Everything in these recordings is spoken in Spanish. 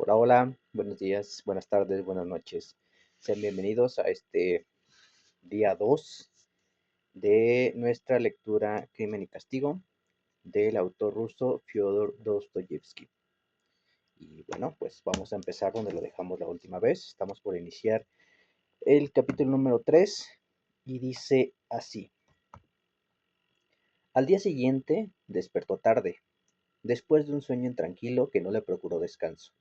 Hola, hola, buenos días, buenas tardes, buenas noches. Sean bienvenidos a este día 2 de nuestra lectura Crimen y Castigo del autor ruso Fyodor Dostoyevsky. Y bueno, pues vamos a empezar donde lo dejamos la última vez. Estamos por iniciar el capítulo número 3 y dice así. Al día siguiente despertó tarde, después de un sueño intranquilo que no le procuró descanso,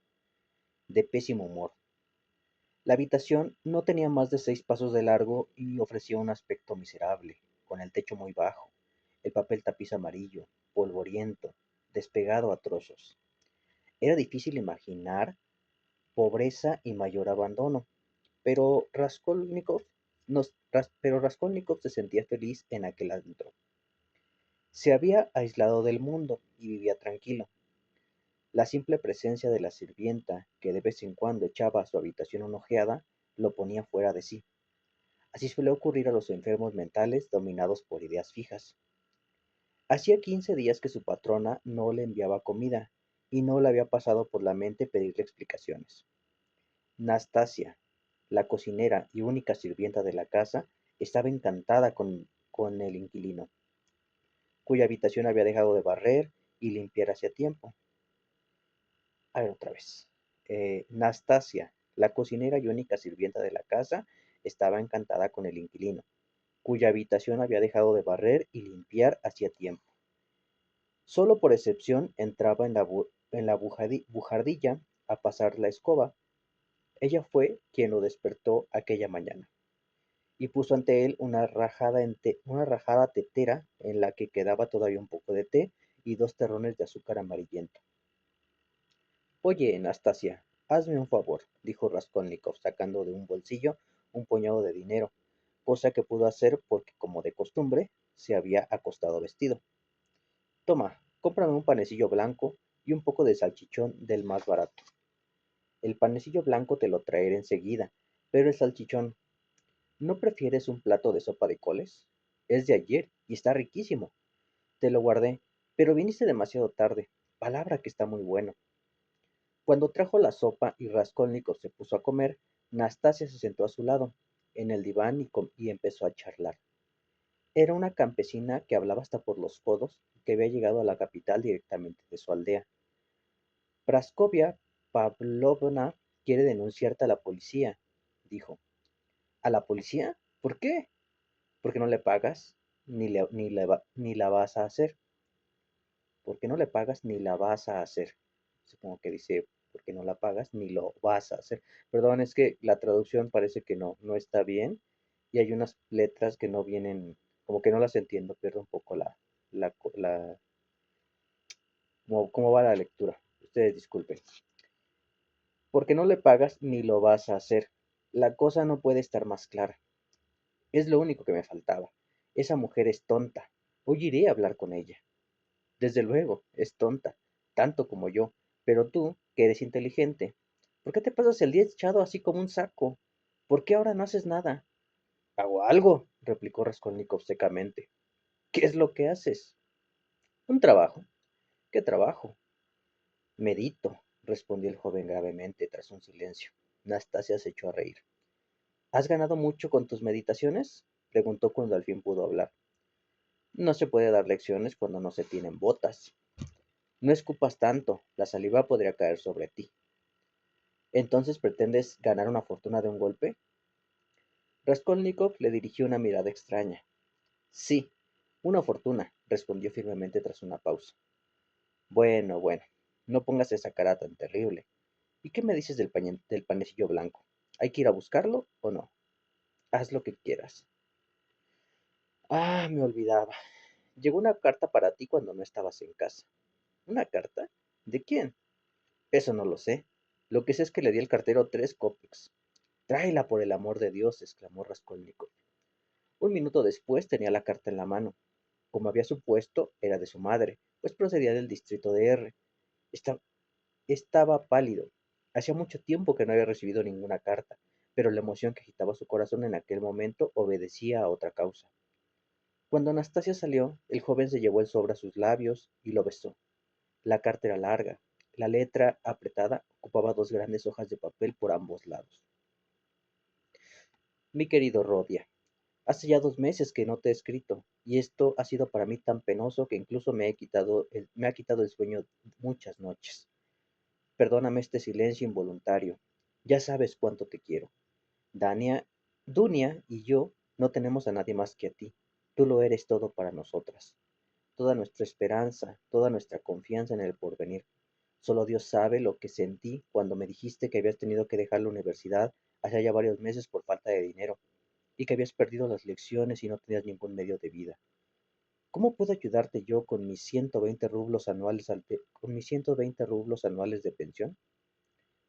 de pésimo humor. La habitación no tenía más de 6 pasos de largo y ofrecía un aspecto miserable, con el techo muy bajo, el papel tapiz amarillo, polvoriento, despegado a trozos. Era difícil imaginar pobreza y mayor abandono, pero Raskolnikov se sentía feliz en aquel antro. Se había aislado del mundo y vivía tranquilo. La simple presencia de la sirvienta, que de vez en cuando echaba a su habitación una ojeada, lo ponía fuera de sí. Así suele ocurrir a los enfermos mentales dominados por ideas fijas. Hacía 15 días que su patrona no le enviaba comida y no le había pasado por la mente pedirle explicaciones. Nastasia, la cocinera y única sirvienta de la casa, estaba encantada con el inquilino, cuya habitación había dejado de barrer y limpiar hacía tiempo. A ver otra vez. Nastasia, la cocinera y única sirvienta de la casa, estaba encantada con el inquilino, cuya habitación había dejado de barrer y limpiar hacía tiempo. Solo por excepción entraba en la bujardilla a pasar la escoba. Ella fue quien lo despertó aquella mañana y puso ante él una rajada tetera en la que quedaba todavía un poco de té y 2 terrones de azúcar amarillento. Oye, Anastasia, hazme un favor, dijo Raskolnikov, sacando de un bolsillo un puñado de dinero, cosa que pudo hacer porque, como de costumbre, se había acostado vestido. Toma, cómprame un panecillo blanco y un poco de salchichón del más barato. El panecillo blanco te lo traeré enseguida, pero el salchichón, ¿no prefieres un plato de sopa de coles? Es de ayer y está riquísimo. Te lo guardé, pero viniste demasiado tarde. Palabra que está muy bueno. Cuando trajo la sopa y Raskolnikov se puso a comer, Nastasia se sentó a su lado, en el diván y empezó a charlar. Era una campesina que hablaba hasta por los codos y que había llegado a la capital directamente de su aldea. Praskovia Pavlovna quiere denunciarte a la policía, dijo. ¿A la policía? ¿Por qué? ¿Por qué no le pagas? Ni la vas a hacer. ¿Por qué no le pagas ni la vas a hacer? Supongo que dice, ¿por qué no la pagas ni lo vas a hacer? Perdón, es que la traducción parece que no está bien y hay unas letras que no vienen, como que no las entiendo, pierdo un poco la cómo va la lectura. Ustedes disculpen. Porque no le pagas ni lo vas a hacer. La cosa no puede estar más clara. Es lo único que me faltaba. Esa mujer es tonta. Hoy iré a hablar con ella. Desde luego, es tonta, tanto como yo. Pero tú, que eres inteligente, ¿por qué te pasas el día echado así como un saco? ¿Por qué ahora no haces nada? Hago algo, replicó Raskolnikov secamente. ¿Qué es lo que haces? Un trabajo. ¿Qué trabajo? Medito, respondió el joven gravemente tras un silencio. Nastasia se echó a reír. ¿Has ganado mucho con tus meditaciones? Preguntó cuando al fin pudo hablar. No se puede dar lecciones cuando no se tienen botas. No escupas tanto, la saliva podría caer sobre ti. ¿Entonces pretendes ganar una fortuna de un golpe? Raskolnikov le dirigió una mirada extraña. Sí, una fortuna, respondió firmemente tras una pausa. Bueno, bueno, no pongas esa cara tan terrible. ¿Y qué me dices del panecillo blanco? ¿Hay que ir a buscarlo o no? Haz lo que quieras. Ah, me olvidaba. Llegó una carta para ti cuando no estabas en casa. ¿Una carta? ¿De quién? Eso no lo sé. Lo que sé es que le di al cartero 3 kopecks. Tráela por el amor de Dios, exclamó Raskolnikov. Un minuto después tenía la carta en la mano. Como había supuesto, era de su madre, pues procedía del distrito de R. Esta- Estaba pálido. Hacía mucho tiempo que no había recibido ninguna carta, pero la emoción que agitaba su corazón en aquel momento obedecía a otra causa. Cuando Anastasia salió, el joven se llevó el sobre a sus labios y lo besó. La carta era larga. La letra, apretada, ocupaba 2 grandes hojas de papel por ambos lados. Mi querido Rodia, hace ya 2 meses que no te he escrito, y esto ha sido para mí tan penoso que incluso me ha quitado el sueño muchas noches. Perdóname este silencio involuntario. Ya sabes cuánto te quiero. Dania, Dunia y yo no tenemos a nadie más que a ti. Tú lo eres todo para nosotras. Toda nuestra esperanza, toda nuestra confianza en el porvenir. Solo Dios sabe lo que sentí cuando me dijiste que habías tenido que dejar la universidad hace ya varios meses por falta de dinero y que habías perdido las lecciones y no tenías ningún medio de vida. ¿Cómo puedo ayudarte yo con mis 120 rublos anuales, con mis 120 rublos anuales de pensión?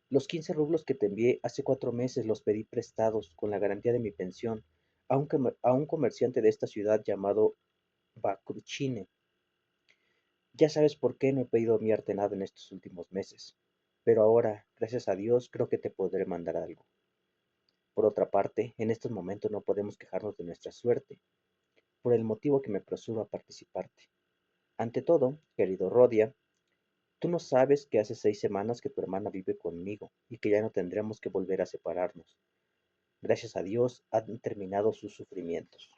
Los 15 rublos que te envié hace 4 meses los pedí prestados con la garantía de mi pensión a un comerciante de esta ciudad llamado Bakruchine. Ya sabes por qué no he podido enviarte nada en estos últimos meses, pero ahora, gracias a Dios, creo que te podré mandar algo. Por otra parte, en estos momentos no podemos quejarnos de nuestra suerte, por el motivo que me apresuro a participarte. Ante todo, querido Rodia, tú no sabes que hace 6 semanas que tu hermana vive conmigo y que ya no tendremos que volver a separarnos. Gracias a Dios han terminado sus sufrimientos.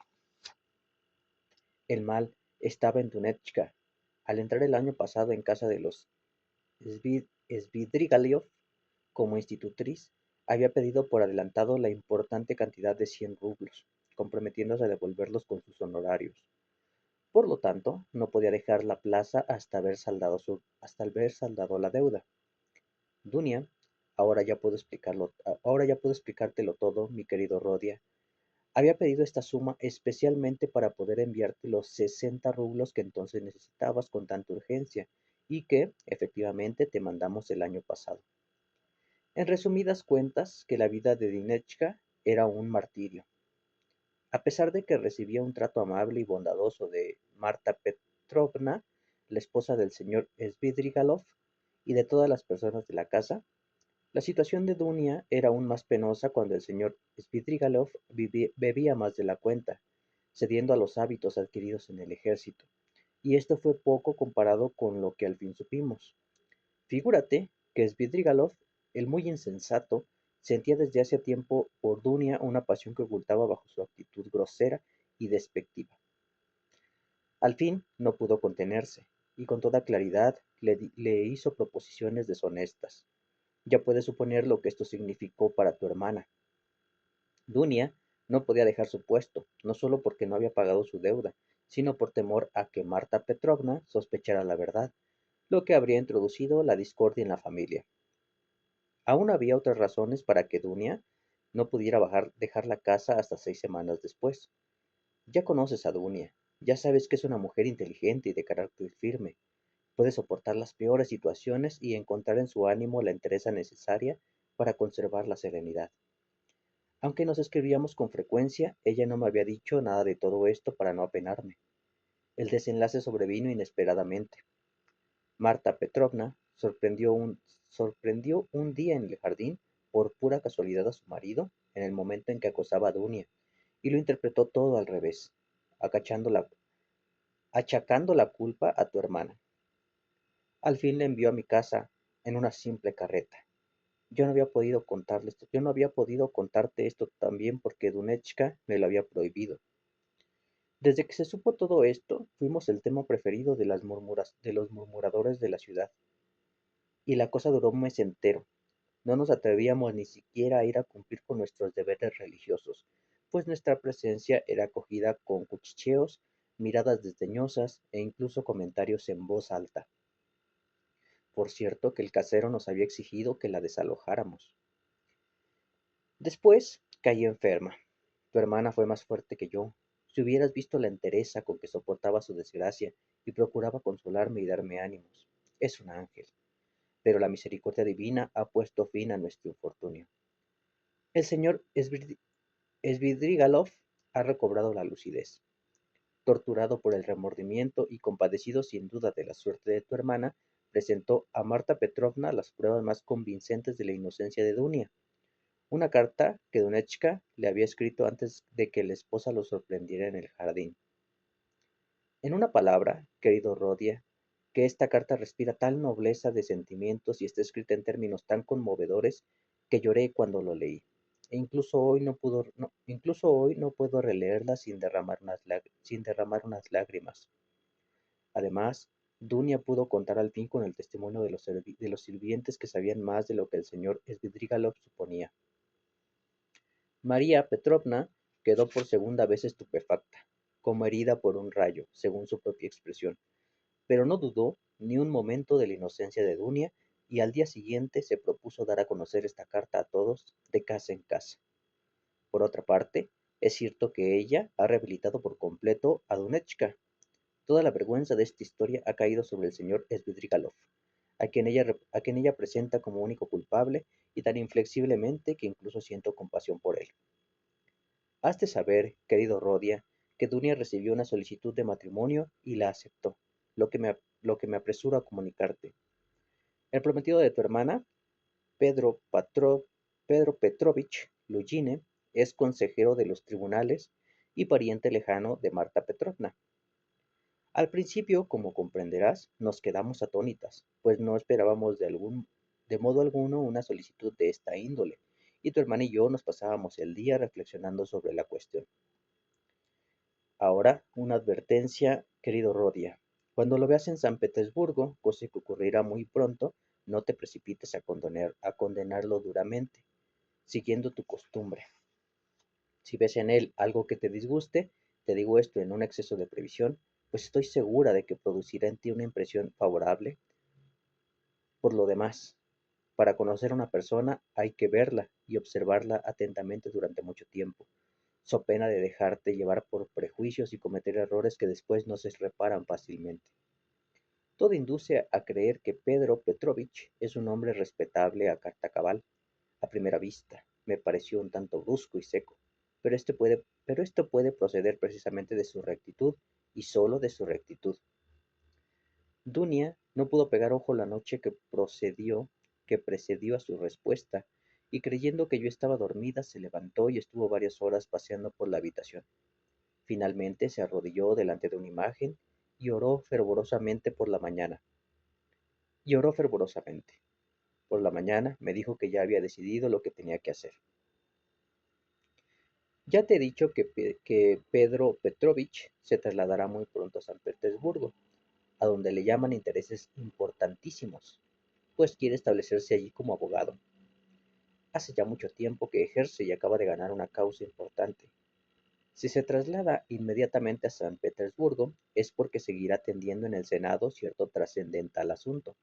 El mal estaba en Dunetchka. Al entrar el año pasado en casa de los Svidrigailov como institutriz, había pedido por adelantado la importante cantidad de 100 rublos, comprometiéndose a devolverlos con sus honorarios. Por lo tanto, no podía dejar la plaza hasta haber saldado la deuda. Dunia, ahora ya puedo explicártelo todo, mi querido Rodia. Había pedido esta suma especialmente para poder enviarte los 60 rublos que entonces necesitabas con tanta urgencia y que, efectivamente, te mandamos el año pasado. En resumidas cuentas, que la vida de Dinechka era un martirio. A pesar de que recibía un trato amable y bondadoso de Marta Petrovna, la esposa del señor Svidrigailov, y de todas las personas de la casa, la situación de Dunia era aún más penosa cuando el señor Svidrigailov bebía más de la cuenta, cediendo a los hábitos adquiridos en el ejército, y esto fue poco comparado con lo que al fin supimos. Figúrate que Svidrigailov, el muy insensato, sentía desde hacía tiempo por Dunia una pasión que ocultaba bajo su actitud grosera y despectiva. Al fin no pudo contenerse, y con toda claridad le hizo proposiciones deshonestas. Ya puedes suponer lo que esto significó para tu hermana. Dunia no podía dejar su puesto, no solo porque no había pagado su deuda, sino por temor a que Marta Petrovna sospechara la verdad, lo que habría introducido la discordia en la familia. Aún había otras razones para que Dunia no pudiera dejar la casa hasta 6 semanas después. Ya conoces a Dunia, ya sabes que es una mujer inteligente y de carácter firme. Puede soportar las peores situaciones y encontrar en su ánimo la entereza necesaria para conservar la serenidad. Aunque nos escribíamos con frecuencia, ella no me había dicho nada de todo esto para no apenarme. El desenlace sobrevino inesperadamente. Marta Petrovna sorprendió un día en el jardín por pura casualidad a su marido en el momento en que acosaba a Dunia, y lo interpretó todo al revés, achacando la culpa a tu hermana. Al fin le envió a mi casa en una simple carreta. Yo no había podido contarte esto también porque Dunechka me lo había prohibido. Desde que se supo todo esto, fuimos el tema preferido de los murmuradores de la ciudad, y la cosa duró un mes entero. No nos atrevíamos ni siquiera a ir a cumplir con nuestros deberes religiosos, pues nuestra presencia era acogida con cuchicheos, miradas desdeñosas e incluso comentarios en voz alta. Por cierto que el casero nos había exigido que la desalojáramos. Después caí enferma. Tu hermana fue más fuerte que yo. Si hubieras visto la entereza con que soportaba su desgracia y procuraba consolarme y darme ánimos. Es un ángel. Pero la misericordia divina ha puesto fin a nuestro infortunio. El señor Svidrigailov ha recobrado la lucidez. Torturado por el remordimiento y compadecido sin duda de la suerte de tu hermana, presentó a Marta Petrovna las pruebas más convincentes de la inocencia de Dunia. Una carta que Dunechka le había escrito antes de que la esposa lo sorprendiera en el jardín. En una palabra, querido Rodia, que esta carta respira tal nobleza de sentimientos y está escrita en términos tan conmovedores que lloré cuando lo leí. E incluso hoy no puedo releerla sin derramar unas lágrimas. Además, Dunia pudo contar al fin con el testimonio de los sirvientes que sabían más de lo que el señor Svidrigailov suponía. María Petrovna quedó por segunda vez estupefacta, como herida por un rayo, según su propia expresión, pero no dudó ni un momento de la inocencia de Dunia y al día siguiente se propuso dar a conocer esta carta a todos, de casa en casa. Por otra parte, es cierto que ella ha rehabilitado por completo a Dunechka. Toda la vergüenza de esta historia ha caído sobre el señor Svidrigailov, a quien ella presenta como único culpable y tan inflexiblemente que incluso siento compasión por él. Has de saber, querido Rodia, que Dunia recibió una solicitud de matrimonio y la aceptó, lo que me apresuro a comunicarte. El prometido de tu hermana, Pedro, Pedro Petrovich Lujine, es consejero de los tribunales y pariente lejano de Marta Petrovna. Al principio, como comprenderás, nos quedamos atónitas, pues no esperábamos de modo alguno una solicitud de esta índole, y tu hermana y yo nos pasábamos el día reflexionando sobre la cuestión. Ahora, una advertencia, querido Rodia. Cuando lo veas en San Petersburgo, cosa que ocurrirá muy pronto, no te precipites a condenarlo duramente, siguiendo tu costumbre. Si ves en él algo que te disguste, te digo esto en un exceso de previsión, pues estoy segura de que producirá en ti una impresión favorable. Por lo demás, para conocer a una persona hay que verla y observarla atentamente durante mucho tiempo, so pena de dejarte llevar por prejuicios y cometer errores que después no se reparan fácilmente. Todo induce a creer que Pedro Petrovich es un hombre respetable a carta cabal. A primera vista, me pareció un tanto brusco y seco, pero esto puede proceder precisamente de su rectitud y solo de su rectitud. Dunia no pudo pegar ojo la noche que precedió a su respuesta, y creyendo que yo estaba dormida, se levantó y estuvo varias horas paseando por la habitación. Finalmente se arrodilló delante de una imagen y oró fervorosamente por la mañana. Y oró fervorosamente. Por la mañana me dijo que ya había decidido lo que tenía que hacer. Ya te he dicho que Pedro Petrovich se trasladará muy pronto a San Petersburgo, a donde le llaman intereses importantísimos, pues quiere establecerse allí como abogado. Hace ya mucho tiempo que ejerce y acaba de ganar una causa importante. Si se traslada inmediatamente a San Petersburgo, es porque seguirá atendiendo en el Senado cierto trascendental asunto.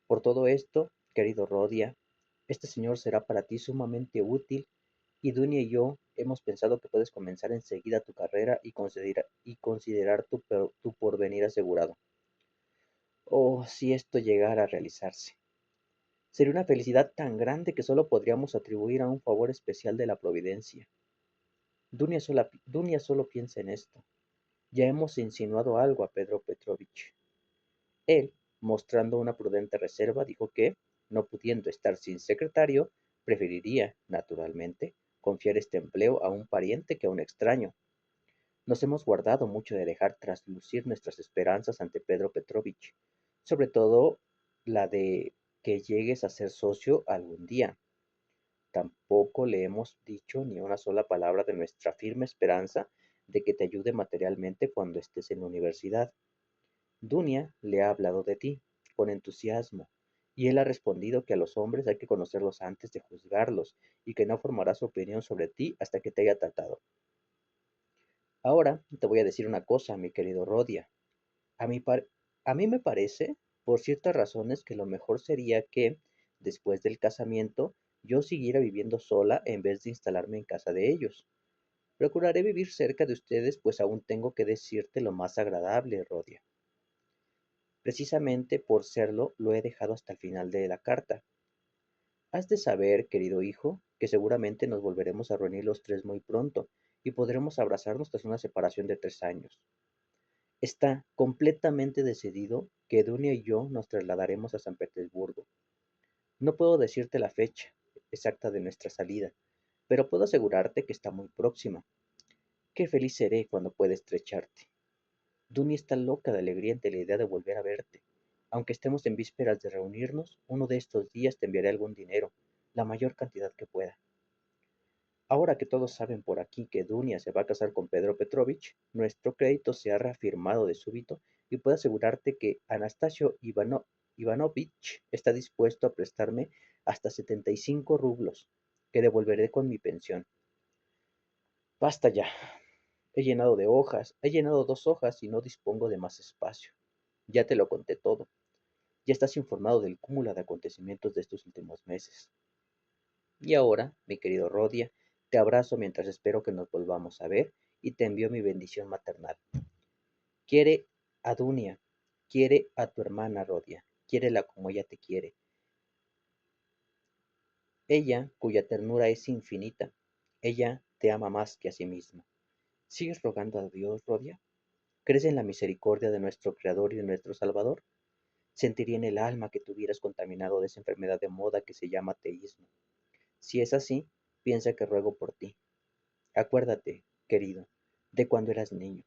Por todo esto, querido Rodia, este señor será para ti sumamente útil y Dunia y yo hemos pensado que puedes comenzar enseguida tu carrera y considerar tu porvenir asegurado. Oh, si esto llegara a realizarse. Sería una felicidad tan grande que solo podríamos atribuir a un favor especial de la providencia. Dunia solo piensa en esto. Ya hemos insinuado algo a Pedro Petrovich. Él, mostrando una prudente reserva, dijo que, no pudiendo estar sin secretario, preferiría, naturalmente, confiar este empleo a un pariente que a un extraño. Nos hemos guardado mucho de dejar traslucir nuestras esperanzas ante Pedro Petrovich, sobre todo la de que llegues a ser socio algún día. Tampoco le hemos dicho ni una sola palabra de nuestra firme esperanza de que te ayude materialmente cuando estés en la universidad. Dunia le ha hablado de ti, con entusiasmo, y él ha respondido que a los hombres hay que conocerlos antes de juzgarlos, y que no formará su opinión sobre ti hasta que te haya tratado. Ahora te voy a decir una cosa, mi querido Rodia. A mí, a mí me parece, por ciertas razones, que lo mejor sería que, después del casamiento, yo siguiera viviendo sola en vez de instalarme en casa de ellos. Procuraré vivir cerca de ustedes, pues aún tengo que decirte lo más agradable, Rodia. Precisamente por serlo, lo he dejado hasta el final de la carta. Has de saber, querido hijo, que seguramente nos volveremos a reunir los tres muy pronto y podremos abrazarnos tras una separación de 3 años. Está completamente decidido que Dunia y yo nos trasladaremos a San Petersburgo. No puedo decirte la fecha exacta de nuestra salida, pero puedo asegurarte que está muy próxima. Qué feliz seré cuando pueda estrecharte. Duny está loca de alegría ante la idea de volver a verte. Aunque estemos en vísperas de reunirnos, uno de estos días te enviaré algún dinero, la mayor cantidad que pueda. Ahora que todos saben por aquí que Dunia se va a casar con Pedro Petrovich, nuestro crédito se ha reafirmado de súbito y puedo asegurarte que Anastasio Ivanovich está dispuesto a prestarme hasta 75 rublos, que devolveré con mi pensión. Basta ya. He llenado 2 hojas y no dispongo de más espacio. Ya te lo conté todo. Ya estás informado del cúmulo de acontecimientos de estos últimos meses. Y ahora, mi querido Rodia, te abrazo mientras espero que nos volvamos a ver y te envío mi bendición maternal. Quiere a Dunia, quiere a tu hermana Rodia, quiérela como ella te quiere. Ella, cuya ternura es infinita, ella te ama más que a sí misma. ¿Sigues rogando a Dios, Rodia? ¿Crees en la misericordia de nuestro Creador y de nuestro Salvador? Sentiría en el alma que te hubieras contaminado de esa enfermedad de moda que se llama ateísmo. Si es así, piensa que ruego por ti. Acuérdate, querido, de cuando eras niño.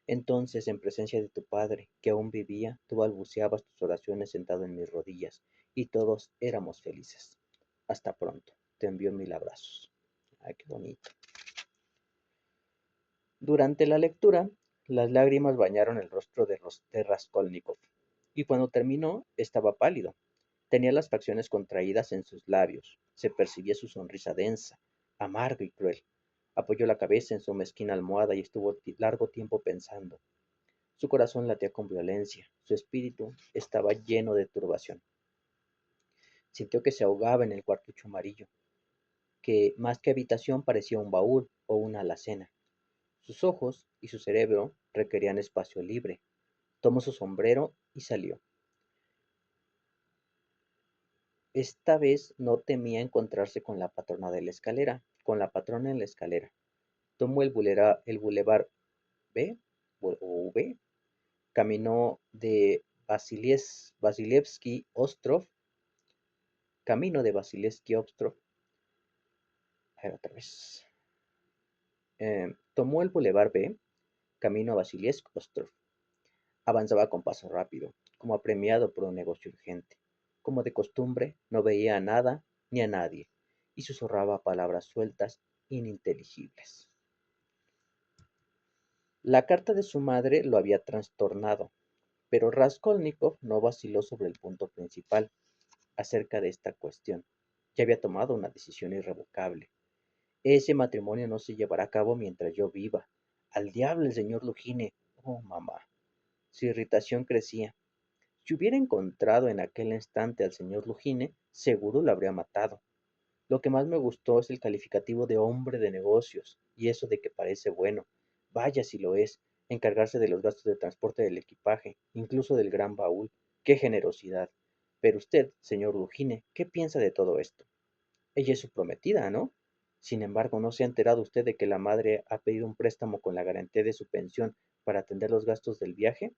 Entonces, en presencia de tu padre, que aún vivía, tú balbuceabas tus oraciones sentado en mis rodillas, y todos éramos felices. Hasta pronto. Te envío 1000 abrazos. Ay, qué bonito. Durante la lectura, las lágrimas bañaron el rostro de Raskolnikov, y cuando terminó, estaba pálido. Tenía las facciones contraídas en sus labios, se percibía su sonrisa densa, amarga y cruel. Apoyó la cabeza en su mezquina almohada y estuvo largo tiempo pensando. Su corazón latía con violencia, su espíritu estaba lleno de turbación. Sintió que se ahogaba en el cuartucho amarillo, que más que habitación parecía un baúl o una alacena. Sus ojos y su cerebro requerían espacio libre. Tomó su sombrero y salió. Esta vez no temía encontrarse con la patrona de la escalera, con la patrona en la escalera. Tomó el bulevar B o V, caminó de Vasilievsky Ostrov, camino de Vasilievsky Ostrov, a ver otra vez. Tomó el bulevar B, camino a Vasilievsky Ostrov. Avanzaba con paso rápido, como apremiado por un negocio urgente. Como de costumbre, no veía a nada ni a nadie, y susurraba palabras sueltas, ininteligibles. La carta de su madre lo había trastornado, pero Raskolnikov no vaciló sobre el punto principal acerca de esta cuestión. Ya había tomado una decisión irrevocable. Ese matrimonio no se llevará a cabo mientras yo viva. Al diablo el señor Lugine. Oh, mamá. Su irritación crecía. Si hubiera encontrado en aquel instante al señor Lugine, seguro lo habría matado. Lo que más me gustó es el calificativo de hombre de negocios, y eso de que parece bueno. Vaya si lo es, encargarse de los gastos de transporte del equipaje, incluso del gran baúl. ¡Qué generosidad! Pero usted, señor Lugine, ¿qué piensa de todo esto? Ella es su prometida, ¿no? Sin embargo, ¿no se ha enterado usted de que la madre ha pedido un préstamo con la garantía de su pensión para atender los gastos del viaje?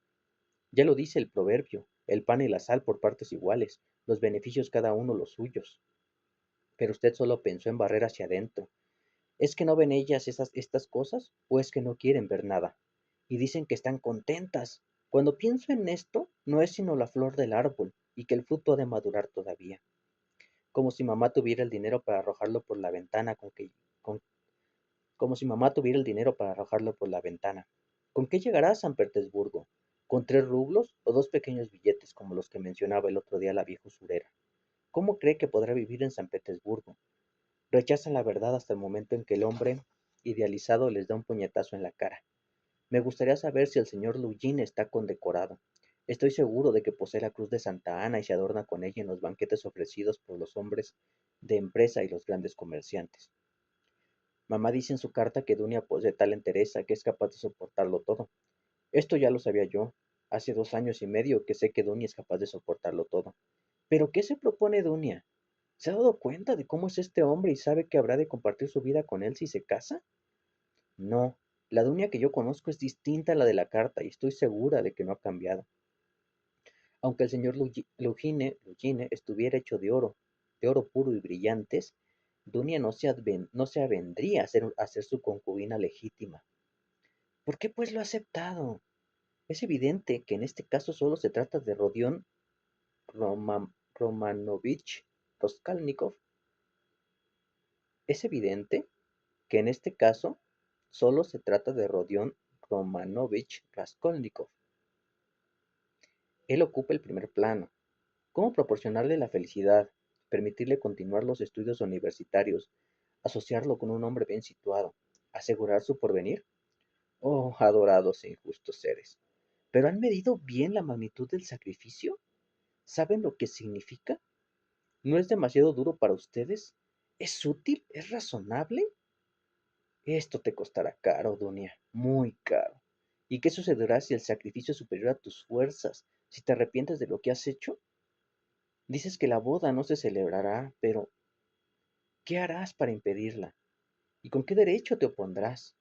Ya lo dice el proverbio, el pan y la sal por partes iguales, los beneficios cada uno los suyos. Pero usted solo pensó en barrer hacia adentro. ¿Es que no ven ellas estas cosas o es que no quieren ver nada? Y dicen que están contentas. Cuando pienso en esto, no es sino la flor del árbol y que el fruto ha de madurar todavía. Como si mamá tuviera el dinero para arrojarlo por la ventana con- como si mamá tuviera el dinero para arrojarlo por la ventana. ¿Con qué llegará a San Petersburgo? ¿Con 3 rublos o 2 pequeños billetes como los que mencionaba el otro día la vieja usurera? ¿Cómo cree que podrá vivir en San Petersburgo? Rechazan la verdad hasta el momento en que el hombre idealizado les da un puñetazo en la cara. Me gustaría saber si el señor Lugin está condecorado. Estoy seguro de que posee la cruz de Santa Ana y se adorna con ella en los banquetes ofrecidos por los hombres de empresa y los grandes comerciantes. Mamá dice en su carta que Dunia posee tal entereza que es capaz de soportarlo todo. Esto ya lo sabía yo. Hace 2 años y medio que sé que Dunia es capaz de soportarlo todo. ¿Pero qué se propone Dunia? ¿Se ha dado cuenta de cómo es este hombre y sabe que habrá de compartir su vida con él si se casa? No, la Dunia que yo conozco es distinta a la de la carta y estoy segura de que no ha cambiado. Aunque el señor Lugine estuviera hecho de oro puro y brillantes, Dunia no se avendría a ser su concubina legítima. ¿Por qué pues lo ha aceptado? Es evidente que en este caso solo se trata de Rodion Romanovich Raskolnikov. Es evidente que en este caso solo se trata de Rodion Romanovich Raskolnikov. Él ocupa el primer plano. ¿Cómo proporcionarle la felicidad, permitirle continuar los estudios universitarios, asociarlo con un hombre bien situado, asegurar su porvenir? Oh, adorados e injustos seres. ¿Pero han medido bien la magnitud del sacrificio? ¿Saben lo que significa? ¿No es demasiado duro para ustedes? ¿Es útil? ¿Es razonable? Esto te costará caro, Dunia, muy caro. ¿Y qué sucederá si el sacrificio es superior a tus fuerzas? ¿Si te arrepientes de lo que has hecho? Dices que la boda no se celebrará, pero ¿qué harás para impedirla? ¿Y con qué derecho te opondrás?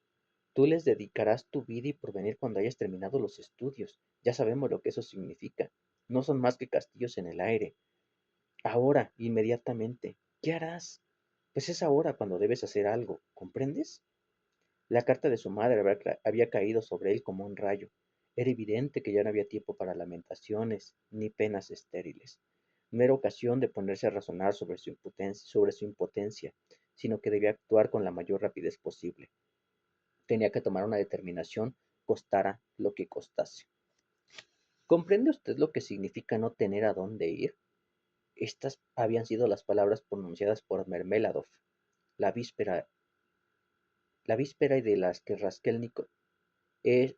Tú les dedicarás tu vida y porvenir cuando hayas terminado los estudios. Ya sabemos lo que eso significa. No son más que castillos en el aire. Ahora, inmediatamente, ¿qué harás? Pues es ahora cuando debes hacer algo, ¿comprendes? La carta de su madre había caído sobre él como un rayo. Era evidente que ya no había tiempo para lamentaciones ni penas estériles. No era ocasión de ponerse a razonar sobre su impotencia, sino que debía actuar con la mayor rapidez posible. Tenía que tomar una determinación, costara lo que costase. ¿Comprende usted lo que significa no tener a dónde ir? Estas habían sido las palabras pronunciadas por Mermeladov la víspera, la víspera y de las que Raskolnikov...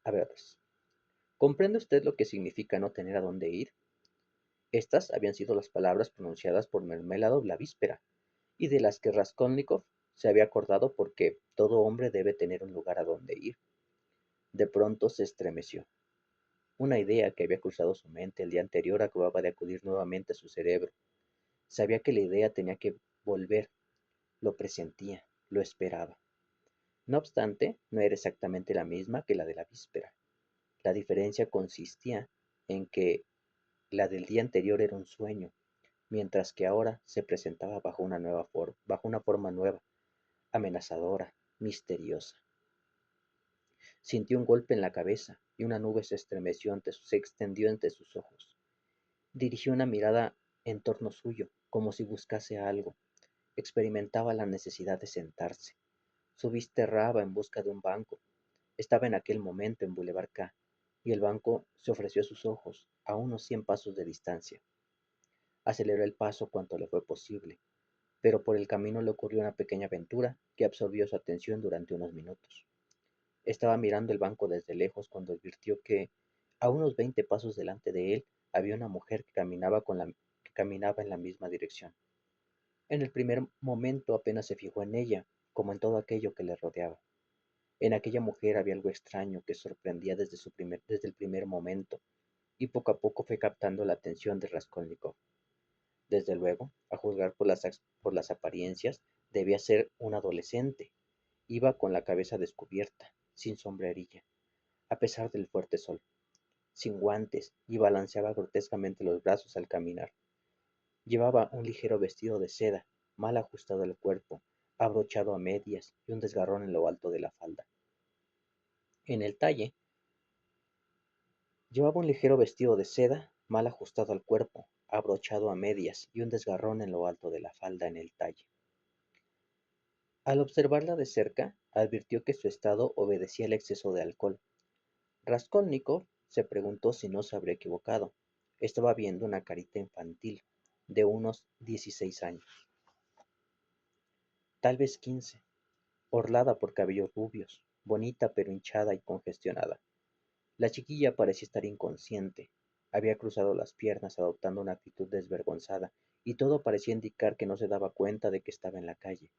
a ver, pues, ¿comprende usted lo que significa no tener a dónde ir? Estas habían sido las palabras pronunciadas por Mermeladov la víspera, y de las que Raskolnikov se había acordado porque todo hombre debe tener un lugar a donde ir. De pronto se estremeció. Una idea que había cruzado su mente el día anterior acababa de acudir nuevamente a su cerebro. Sabía que la idea tenía que volver, lo presentía, lo esperaba. No obstante, no era exactamente la misma que la de la víspera. La diferencia consistía en que la del día anterior era un sueño, mientras que ahora se presentaba bajo una forma nueva, amenazadora, misteriosa. Sintió un golpe en la cabeza y una nube se extendió ante sus ojos. Dirigió una mirada en torno suyo, como si buscase algo. Experimentaba la necesidad de sentarse. Su vista erraba en busca de un banco. Estaba en aquel momento en Boulevard K, y el banco se ofreció a sus ojos, a unos 100 pasos de distancia. Aceleró el paso cuanto le fue posible, pero por el camino le ocurrió una pequeña aventura que absorbió su atención durante unos minutos. Estaba mirando el banco desde lejos cuando advirtió que, a unos 20 pasos delante de él, había una mujer que caminaba en la misma dirección. En el primer momento apenas se fijó en ella, como en todo aquello que le rodeaba. En aquella mujer había algo extraño que sorprendía desde el primer momento, y poco a poco fue captando la atención de Raskolnikov. Desde luego, a juzgar por las apariencias, debía ser un adolescente. Iba con la cabeza descubierta, sin sombrerilla, a pesar del fuerte sol, sin guantes, y balanceaba grotescamente los brazos al caminar. Llevaba un ligero vestido de seda, mal ajustado al cuerpo, abrochado a medias y un desgarrón en lo alto de la falda. En el talle, llevaba un ligero vestido de seda, mal ajustado al cuerpo, abrochado a medias y un desgarrón en lo alto de la falda en el talle. Al observarla de cerca, advirtió que su estado obedecía al exceso de alcohol. Raskolnikov se preguntó si no se habría equivocado. Estaba viendo una carita infantil, de unos 16 años, tal vez 15, orlada por cabellos rubios, bonita pero hinchada y congestionada. La chiquilla parecía estar inconsciente. Había cruzado las piernas adoptando una actitud desvergonzada, y todo parecía indicar que no se daba cuenta de que estaba en la calle.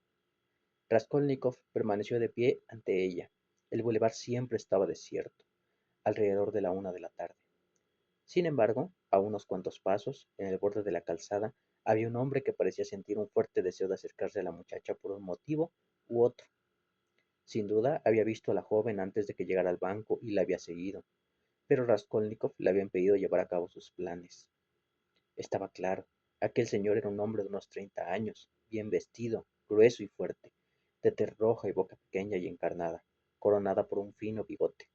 Raskolnikov permaneció de pie ante ella. El bulevar siempre estaba desierto, alrededor de la 1 de la tarde. Sin embargo, a unos cuantos pasos, en el borde de la calzada, había un hombre que parecía sentir un fuerte deseo de acercarse a la muchacha por un motivo u otro. Sin duda, había visto a la joven antes de que llegara al banco y la había seguido, pero Raskolnikov le había impedido llevar a cabo sus planes. Estaba claro, aquel señor era un hombre de unos 30 años, bien vestido, grueso y fuerte, de tez roja y boca pequeña y encarnada, coronada por un fino bigote.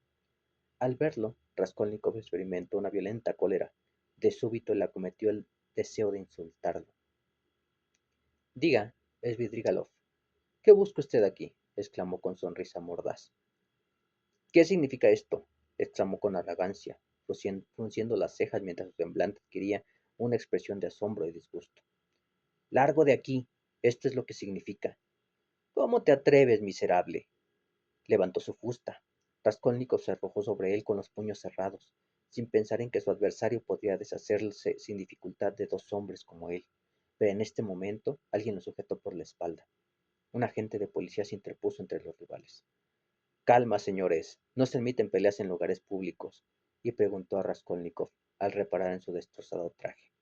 Al verlo, Raskolnikov experimentó una violenta cólera. De súbito le acometió el deseo de insultarlo. Diga, Svidrigailov, ¿qué busca usted aquí? Exclamó con sonrisa mordaz. ¿Qué significa esto? Exclamó con arrogancia, frunciendo las cejas mientras su semblante adquiría una expresión de asombro y disgusto. Largo de aquí. Esto es lo que significa. ¿Cómo te atreves, miserable? Levantó su fusta. Raskolnikov se arrojó sobre él con los puños cerrados, sin pensar en que su adversario podría deshacerse sin dificultad de dos hombres como él. Pero en este momento alguien lo sujetó por la espalda. Un agente de policía se interpuso entre los rivales. Calma, señores, no se admiten peleas en lugares públicos, y preguntó a Raskolnikov, al reparar en su destrozado traje.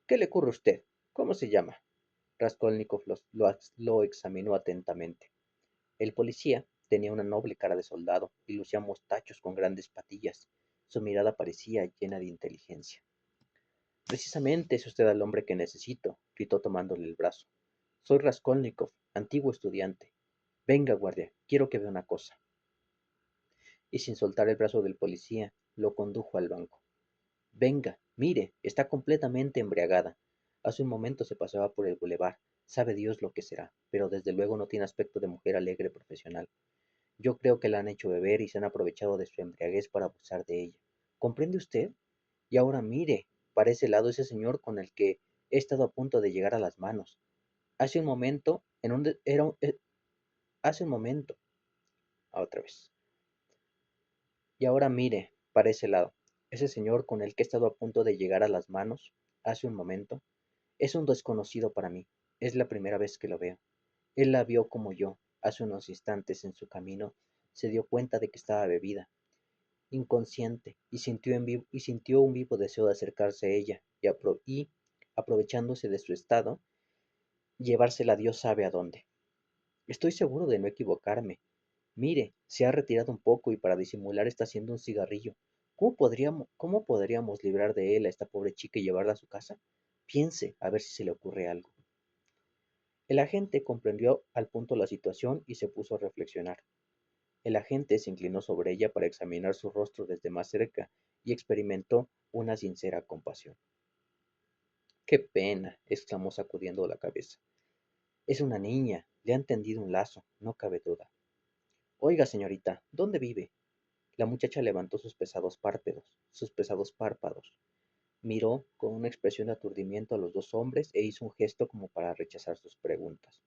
¿Qué le ocurre a usted? ¿Cómo se llama? Raskolnikov lo examinó atentamente. El policía tenía una noble cara de soldado y lucía mostachos con grandes patillas. Su mirada parecía llena de inteligencia. Precisamente es usted el hombre que necesito, gritó tomándole el brazo. Soy Raskolnikov, antiguo estudiante. Venga, guardia, quiero que vea una cosa. Y sin soltar el brazo del policía, lo condujo al banco. Venga, mire, está completamente embriagada. Hace un momento se paseaba por el bulevar. Sabe Dios lo que será, pero desde luego no tiene aspecto de mujer alegre profesional. Yo creo que la han hecho beber y se han aprovechado de su embriaguez para abusar de ella. ¿Comprende usted? Y ahora mire, parece helado ese señor con el que he estado a punto de llegar a las manos. Hace un momento, hace un momento, otra vez. Y ahora mire, para ese lado, ese señor con el que he estado a punto de llegar a las manos, hace un momento, es un desconocido para mí. Es la primera vez que lo veo. Él la vio como yo, hace unos instantes en su camino, se dio cuenta de que estaba bebida, inconsciente, y sintió un vivo deseo de acercarse a ella y, aprovechándose de su estado, llevársela Dios sabe a dónde. Estoy seguro de no equivocarme. Mire, se ha retirado un poco y para disimular está haciendo un cigarrillo. ¿Cómo podríamos librar de él a esta pobre chica y llevarla a su casa? Piense, a ver si se le ocurre algo. El agente comprendió al punto la situación y se puso a reflexionar. El agente se inclinó sobre ella para examinar su rostro desde más cerca y experimentó una sincera compasión. ¡Qué pena! Exclamó sacudiendo la cabeza. Es una niña, le han tendido un lazo, no cabe duda. Oiga, señorita, ¿dónde vive? La muchacha levantó sus pesados párpados, miró con una expresión de aturdimiento a los dos hombres e hizo un gesto como para rechazar sus preguntas.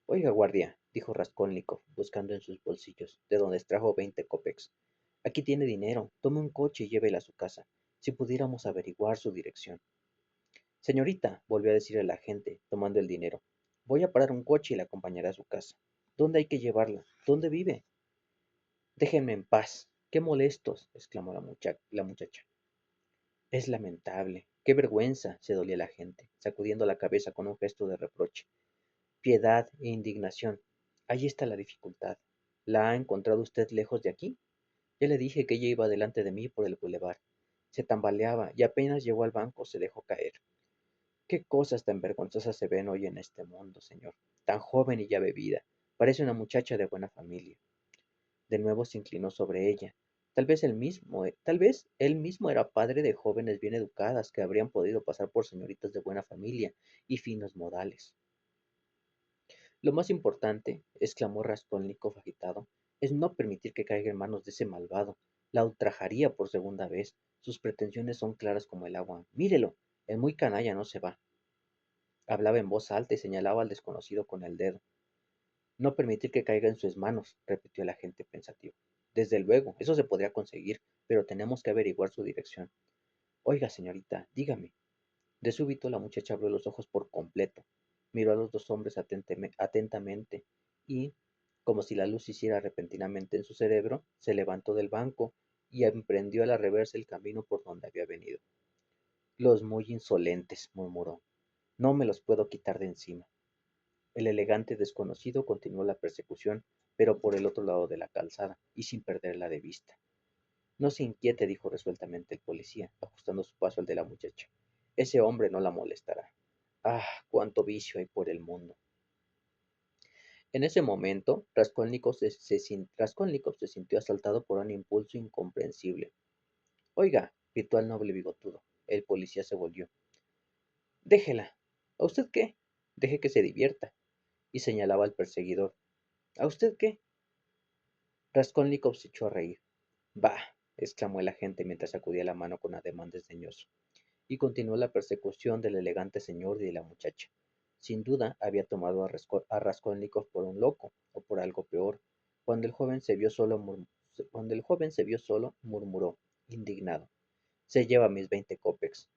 Oiga, guardia, dijo Raskolnikov, buscando en sus bolsillos, de donde extrajo 20 kopecks. Aquí tiene dinero, tome un coche y llévela a su casa, si pudiéramos averiguar su dirección. Señorita, volvió a decir el agente, tomando el dinero, voy a parar un coche y la acompañaré a su casa. ¿Dónde hay que llevarla? ¿Dónde vive? Déjenme en paz. ¡Qué molestos! Exclamó la muchacha. Es lamentable. ¡Qué vergüenza! Se dolía la gente, sacudiendo la cabeza con un gesto de reproche. Piedad e indignación. Allí está la dificultad. ¿La ha encontrado usted lejos de aquí? Ya le dije que ella iba delante de mí por el bulevar. Se tambaleaba y apenas llegó al banco se dejó caer. Qué cosas tan vergonzosas se ven hoy en este mundo, señor. Tan joven y ya bebida. Parece una muchacha de buena familia. De nuevo se inclinó sobre ella. Tal vez él mismo era padre de jóvenes bien educadas que habrían podido pasar por señoritas de buena familia y finos modales. Lo más importante, exclamó Raskolnikov agitado, es no permitir que caiga en manos de ese malvado. La ultrajaría por segunda vez. Sus pretensiones son claras como el agua. Mírelo, el muy canalla no se va. Hablaba en voz alta y señalaba al desconocido con el dedo. No permitir que caiga en sus manos, repitió el agente pensativo. Desde luego, eso se podría conseguir, pero tenemos que averiguar su dirección. Oiga, señorita, dígame. De súbito la muchacha abrió los ojos por completo, miró a los dos hombres atentamente y, como si la luz hiciera repentinamente en su cerebro, se levantó del banco y emprendió a la reversa el camino por donde había venido. Los muy insolentes, murmuró. No me los puedo quitar de encima. El elegante desconocido continuó la persecución, pero por el otro lado de la calzada y sin perderla de vista. No se inquiete, dijo resueltamente el policía, ajustando su paso al de la muchacha. Ese hombre no la molestará. Ah, cuánto vicio hay por el mundo. En ese momento, Raskolnikov se sintió asaltado por un impulso incomprensible. Oiga, gritó el noble bigotudo. El policía se volvió. Déjela. ¿A usted qué? Deje que se divierta. Y señalaba al perseguidor. ¿A usted qué? Raskolnikov se echó a reír. Bah, exclamó el agente mientras sacudía la mano con ademán desdeñoso, y continuó la persecución del elegante señor y de la muchacha. Sin duda había tomado a Raskolnikov por un loco, o por algo peor. Cuando el joven se vio solo, murmuró, indignado. Se lleva mis 20 kopecks.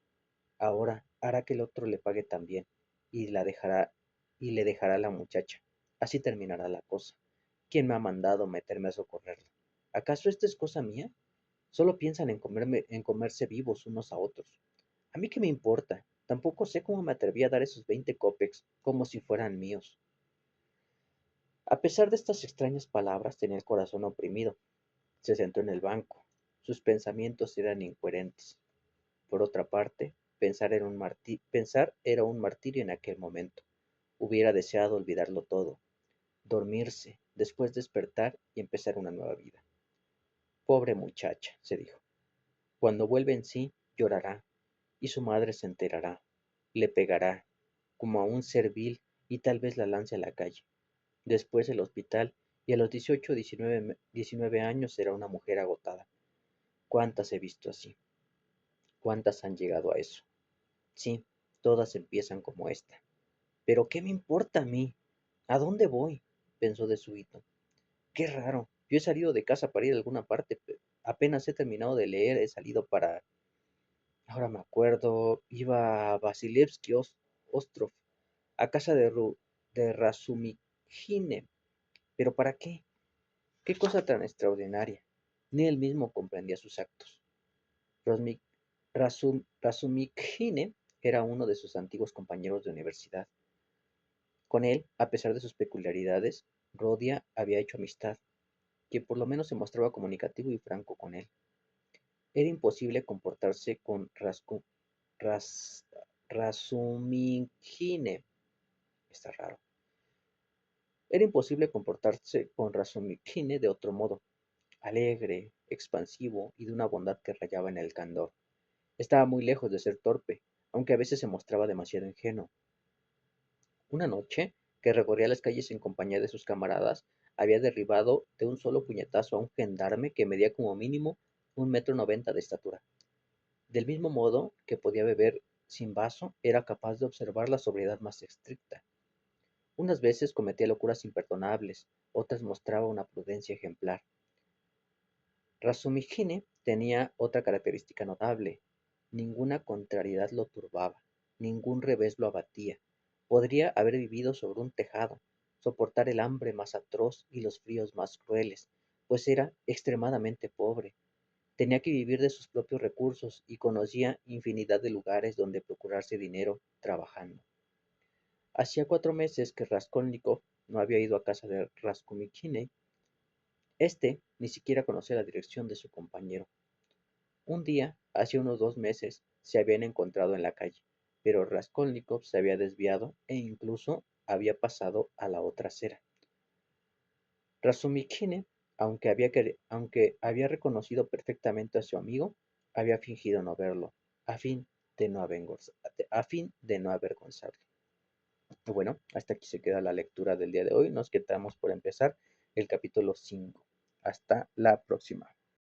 Ahora hará que el otro le pague también, y le dejará a la muchacha. Así terminará la cosa. ¿Quién me ha mandado meterme a socorrerla? ¿Acaso esta es cosa mía? Solo piensan en comerse vivos unos a otros. ¿A mí qué me importa? Tampoco sé cómo me atreví a dar esos 20 kopecks como si fueran míos. A pesar de estas extrañas palabras, tenía el corazón oprimido. Se sentó en el banco. Sus pensamientos eran incoherentes. Por otra parte, pensar era un martirio en aquel momento. Hubiera deseado olvidarlo todo, dormirse, después despertar y empezar una nueva vida. Pobre muchacha, se dijo. Cuando vuelva en sí, llorará, y su madre se enterará. Le pegará, como a un servil, y tal vez la lance a la calle. Después el hospital, y a los 18 o 19 años será una mujer agotada. ¿Cuántas he visto así? ¿Cuántas han llegado a eso? Sí, todas empiezan como esta. ¿Pero qué me importa a mí? ¿A dónde voy? Pensó de súbito. Qué raro. Yo he salido de casa para ir a alguna parte. Apenas he terminado de leer, he salido para... Ahora me acuerdo, iba a Vasilevsky Ostrov, a casa de Razumikhine. ¿Pero para qué? ¿Qué cosa tan extraordinaria? Ni él mismo comprendía sus actos. Razumikhine era uno de sus antiguos compañeros de universidad. Con él, a pesar de sus peculiaridades, Rodia había hecho amistad, que por lo menos se mostraba comunicativo y franco con él. Era imposible comportarse con Ras- Razumikhine. Está raro. Era imposible comportarse con Razumikhine de otro modo, alegre, expansivo y de una bondad que rayaba en el candor. Estaba muy lejos de ser torpe, aunque a veces se mostraba demasiado ingenuo. Una noche, que recorría las calles en compañía de sus camaradas, había derribado de un solo puñetazo a un gendarme que medía como mínimo 1,90 m de estatura. Del mismo modo que podía beber sin vaso, era capaz de observar la sobriedad más estricta. Unas veces cometía locuras imperdonables, otras mostraba una prudencia ejemplar. Razumikhine tenía otra característica notable: ninguna contrariedad lo turbaba, ningún revés lo abatía. Podría haber vivido sobre un tejado, soportar el hambre más atroz y los fríos más crueles, pues era extremadamente pobre. Tenía que vivir de sus propios recursos y conocía infinidad de lugares donde procurarse dinero trabajando. Hacía 4 meses que Raskolnikov no había ido a casa de Razumikhine. Este ni siquiera conocía la dirección de su compañero. Un día, hacía unos 2 meses, se habían encontrado en la calle, pero Raskolnikov se había desviado e incluso había pasado a la otra acera. Razumikhine, aunque había reconocido perfectamente a su amigo, había fingido no verlo, a fin de no avergonzarlo. Bueno, hasta aquí se queda la lectura del día de hoy. Nos quedamos por empezar el capítulo 5. Hasta la próxima.